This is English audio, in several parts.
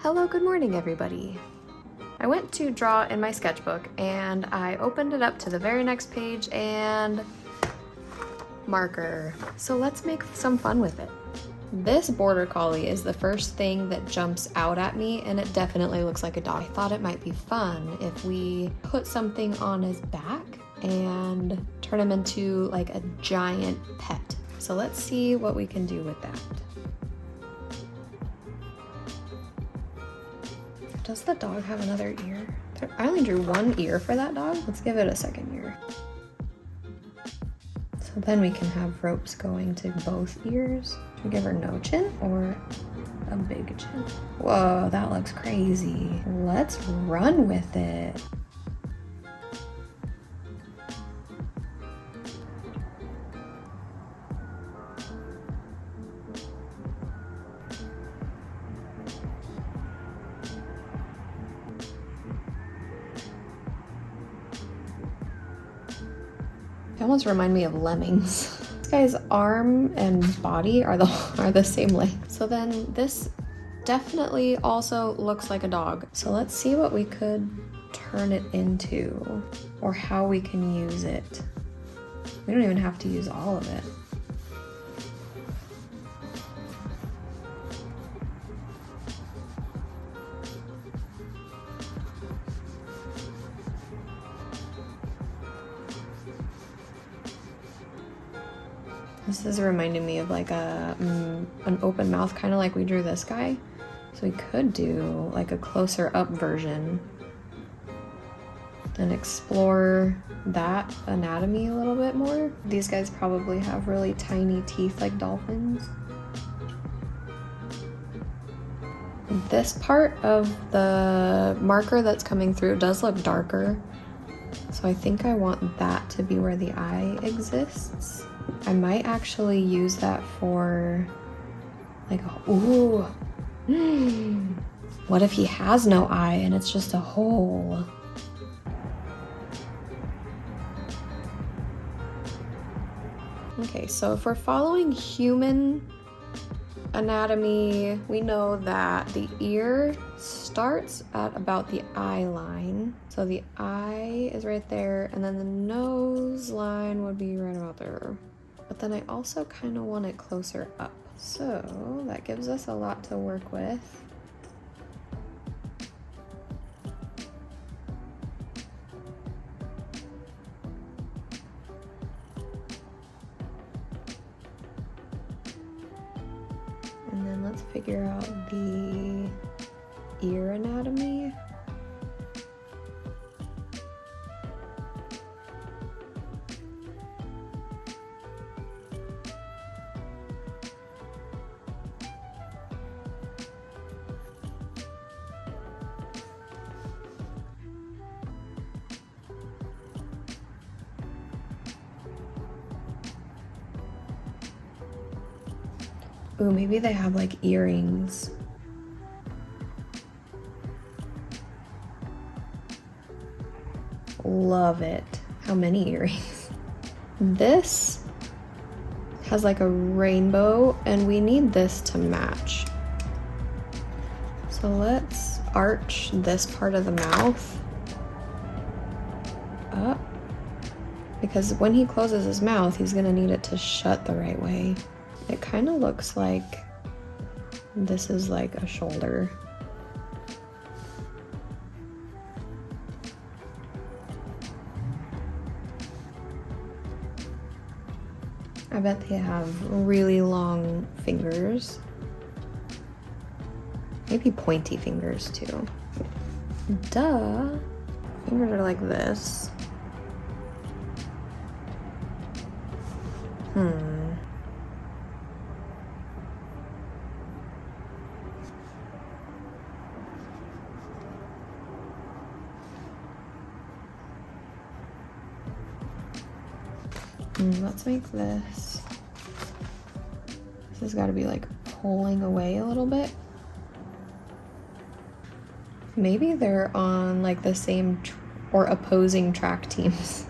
Hello, good morning, everybody. I went to draw in my sketchbook and I opened it up to the very next page and marker. So let's make some fun with it. This border collie is the first thing that jumps out at me, and it definitely looks like a dog. I thought it might be fun if we put something on his back and turn him into like a giant pet. So let's see what we can do with that. Does the dog have another ear? I only drew one ear for that dog. Let's give it a second ear. So then we can have ropes going to both ears. Should we give her no chin or a big chin? Whoa, that looks crazy. Let's run with it. They almost remind me of lemmings. This guy's arm and body are the same length. So then this definitely also looks like a dog. So let's see what we could turn it into or how we can use it. We don't even have to use all of it. This is reminding me of like an open mouth, kind of like we drew this guy. So we could do like a closer up version and explore that anatomy a little bit more. These guys probably have really tiny teeth like dolphins. This part of the marker that's coming through does look darker. So I think I want that to be where the eye exists. I might actually use that for like, ooh. What if he has no eye and it's just a hole? Okay, so if we're following human anatomy, we know that the ear starts at about the eye line. So the eye is right there, and then the nose line would be right about there. But then I also kind of want it closer up. So that gives us a lot to work with. And then let's figure out the ear anatomy. Ooh, maybe they have like earrings. Love it. How many earrings? This has like a rainbow and we need this to match. So let's arch this part of the mouth up, because when he closes his mouth, he's gonna need it to shut the right way. It kind of looks like this is like a shoulder. I bet they have really long fingers. Maybe pointy fingers too. Duh. Fingers are like this. Let's make this. This has got to be like pulling away a little bit. Maybe they're on like the same or opposing track teams.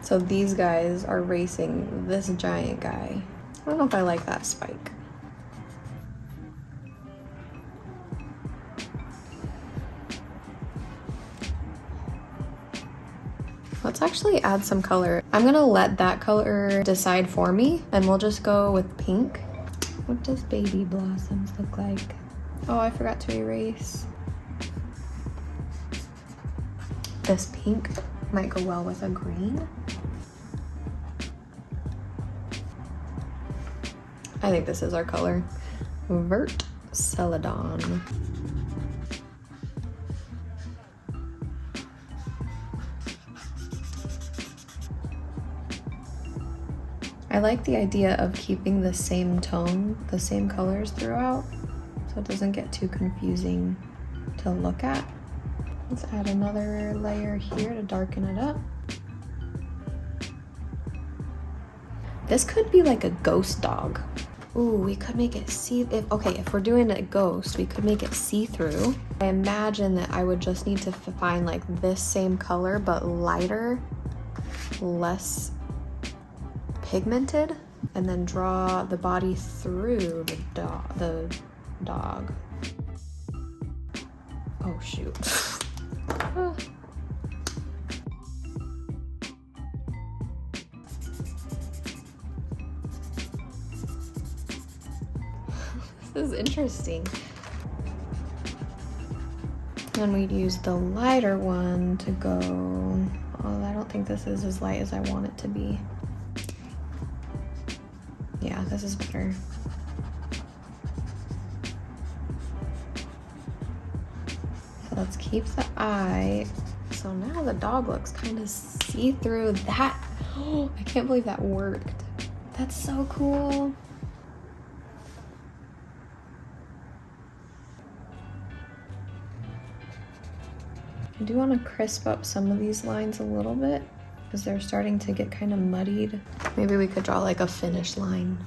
So these guys are racing this giant guy. I don't know if I like that spike. Let's actually add some color. I'm gonna let that color decide for me, and we'll just go with pink. What does baby blossoms look like? Oh, I forgot to erase. This pink might go well with a green. I think this is our color. Vert Celadon. I like the idea of keeping the same tone, the same colors throughout, so it doesn't get too confusing to look at. Let's add another layer here to darken it up. This could be like a ghost dog. Ooh, we could make it if we're doing a ghost, we could make it see-through. I imagine that I would just need to find like this same color, but lighter, less pigmented, and then draw the body through the dog. Oh shoot. This is interesting. Then we'd use the lighter one to go. Oh, I don't think this is as light as I want it to be. Yeah, this is better. So let's keep the eye. So now the dog looks kind of see-through. That, oh, I can't believe that worked. That's so cool. I do want to crisp up some of these lines a little bit because they're starting to get kind of muddied. Maybe we could draw like a finish line.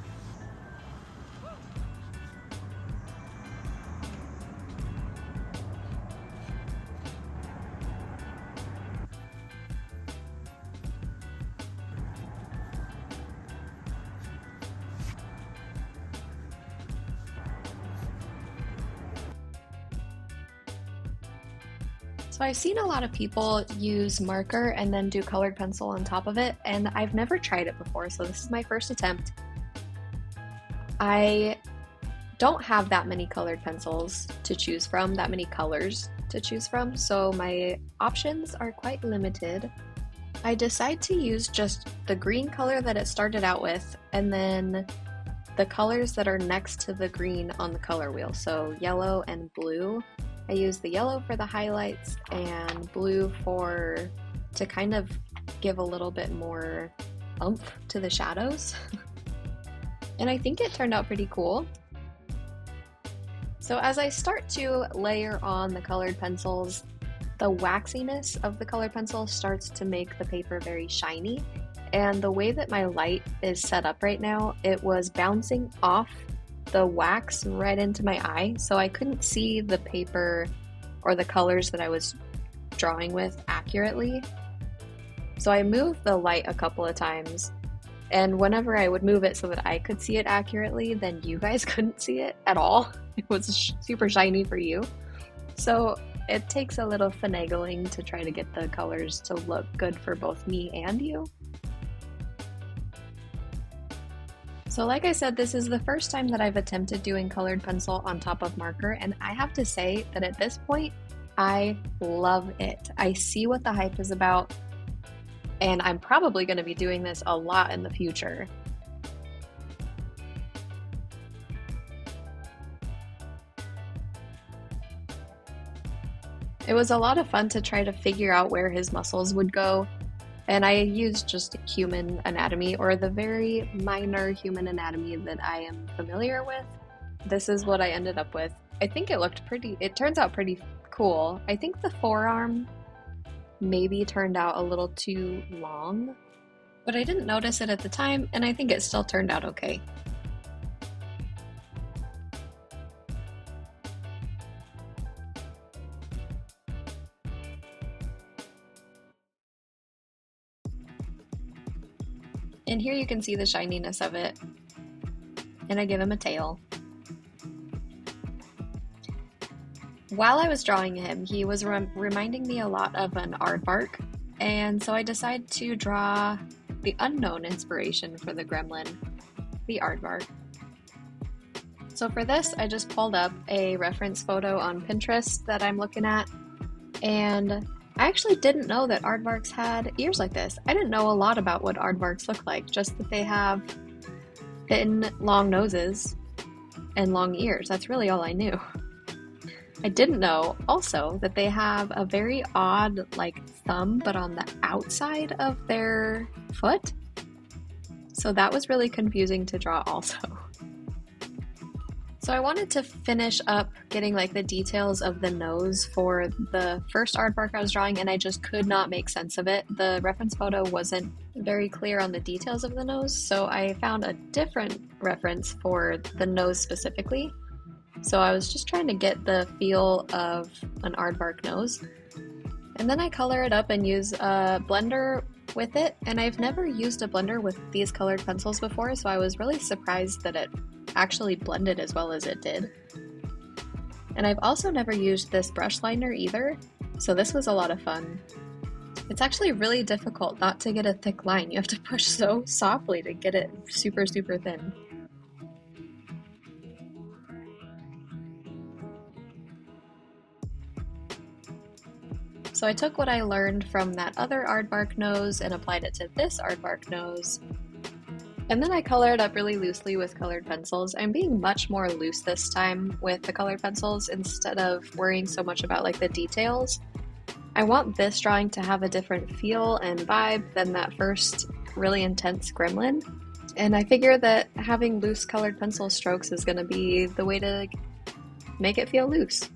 So I've seen a lot of people use marker and then do colored pencil on top of it, and I've never tried it before, so this is my first attempt. I don't have that many colored pencils to choose from, that many colors to choose from, so my options are quite limited. I decide to use just the green color that it started out with, and then the colors that are next to the green on the color wheel, so yellow and blue. I use the yellow for the highlights and blue to kind of give a little bit more oomph to the shadows. And I think it turned out pretty cool. So as I start to layer on the colored pencils, the waxiness of the colored pencil starts to make the paper very shiny. And the way that my light is set up right now, it was bouncing off the wax right into my eye, so I couldn't see the paper or the colors that I was drawing with accurately. So I moved the light a couple of times, and whenever I would move it so that I could see it accurately, then you guys couldn't see it at all. It was super shiny for you. So it takes a little finagling to try to get the colors to look good for both me and you. So like I said, this is the first time that I've attempted doing colored pencil on top of marker, and I have to say that at this point, I love it. I see what the hype is about, and I'm probably going to be doing this a lot in the future. It was a lot of fun to try to figure out where his muscles would go. And I used just human anatomy, or the very minor human anatomy that I am familiar with. This is what I ended up with. I think it turns out pretty cool. I think the forearm maybe turned out a little too long, but I didn't notice it at the time, and I think it still turned out okay. And here you can see the shininess of it. And I give him a tail. While I was drawing him, he was reminding me a lot of an aardvark. and so I decided to draw the unknown inspiration for the gremlin, the aardvark. So for this, I just pulled up a reference photo on Pinterest that I'm looking at, and I actually didn't know that aardvarks had ears like this. I didn't know a lot about what aardvarks look like, just that they have thin, long noses and long ears. That's really all I knew. I didn't know also that they have a very odd like thumb, but on the outside of their foot. So that was really confusing to draw also. So I wanted to finish up getting like the details of the nose for the first aardvark I was drawing, and I just could not make sense of it. The reference photo wasn't very clear on the details of the nose, so I found a different reference for the nose specifically. So I was just trying to get the feel of an aardvark nose. And then I color it up and use a blender with it. And I've never used a blender with these colored pencils before, so I was really surprised that it actually blended as well as it did. And I've also never used this brush liner either, so this was a lot of fun. It's actually really difficult not to get a thick line. You have to push so softly to get it super, super thin. So I took what I learned from that other aardvark nose and applied it to this aardvark nose. And then I colored up really loosely with colored pencils. I'm being much more loose this time with the colored pencils instead of worrying so much about like the details. I want this drawing to have a different feel and vibe than that first really intense gremlin. And I figure that having loose colored pencil strokes is going to be the way to make it feel loose.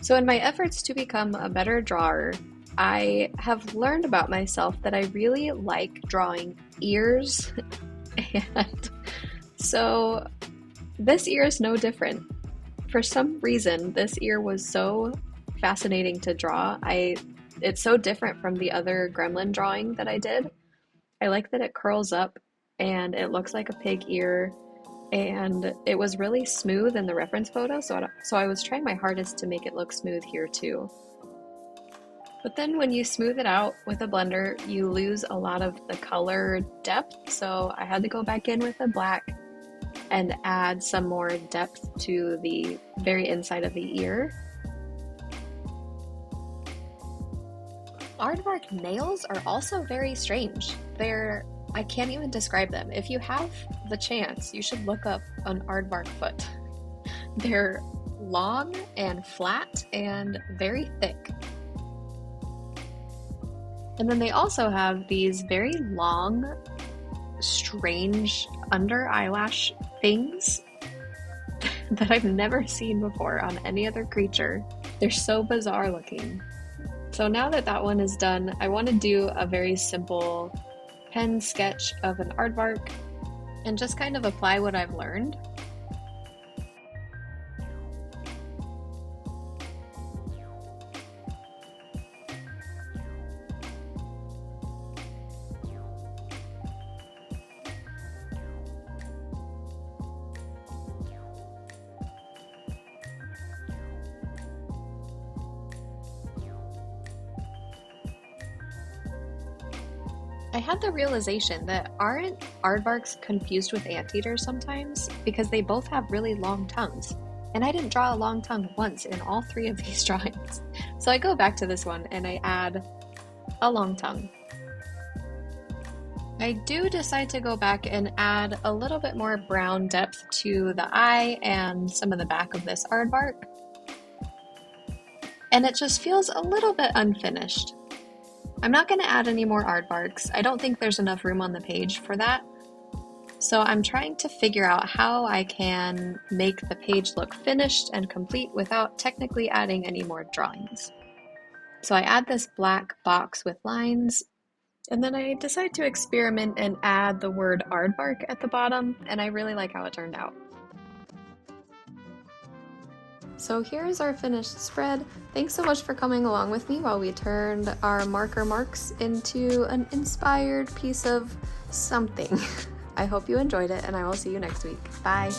So in my efforts to become a better drawer, I have learned about myself that I really like drawing ears, and so this ear is no different. For some reason, this ear was so fascinating to draw. It's so different from the other gremlin drawing that I did. I like that it curls up and it looks like a pig ear, and it was really smooth in the reference photo, so I was trying my hardest to make it look smooth here too. But then when you smooth it out with a blender, you lose a lot of the color depth, so I had to go back in with a black and add some more depth to the very inside of the ear. Aardvark nails are also very strange. I can't even describe them. If you have the chance, you should look up an aardvark foot. They're long and flat and very thick. And then they also have these very long, strange under eyelash things that I've never seen before on any other creature. They're so bizarre looking. So now that that one is done, I want to do a very simple pen sketch of an aardvark and just kind of apply what I've learned. I had the realization that aren't aardvarks confused with anteaters sometimes because they both have really long tongues. And I didn't draw a long tongue once in all three of these drawings. So I go back to this one and I add a long tongue. I do decide to go back and add a little bit more brown depth to the eye and some of the back of this aardvark. And it just feels a little bit unfinished. I'm not going to add any more aardvarks. I don't think there's enough room on the page for that. So I'm trying to figure out how I can make the page look finished and complete without technically adding any more drawings. So I add this black box with lines, and then I decide to experiment and add the word aardvark at the bottom, and I really like how it turned out. So here's our finished spread. Thanks so much for coming along with me while we turned our marker marks into an inspired piece of something. I hope you enjoyed it, and I will see you next week. Bye!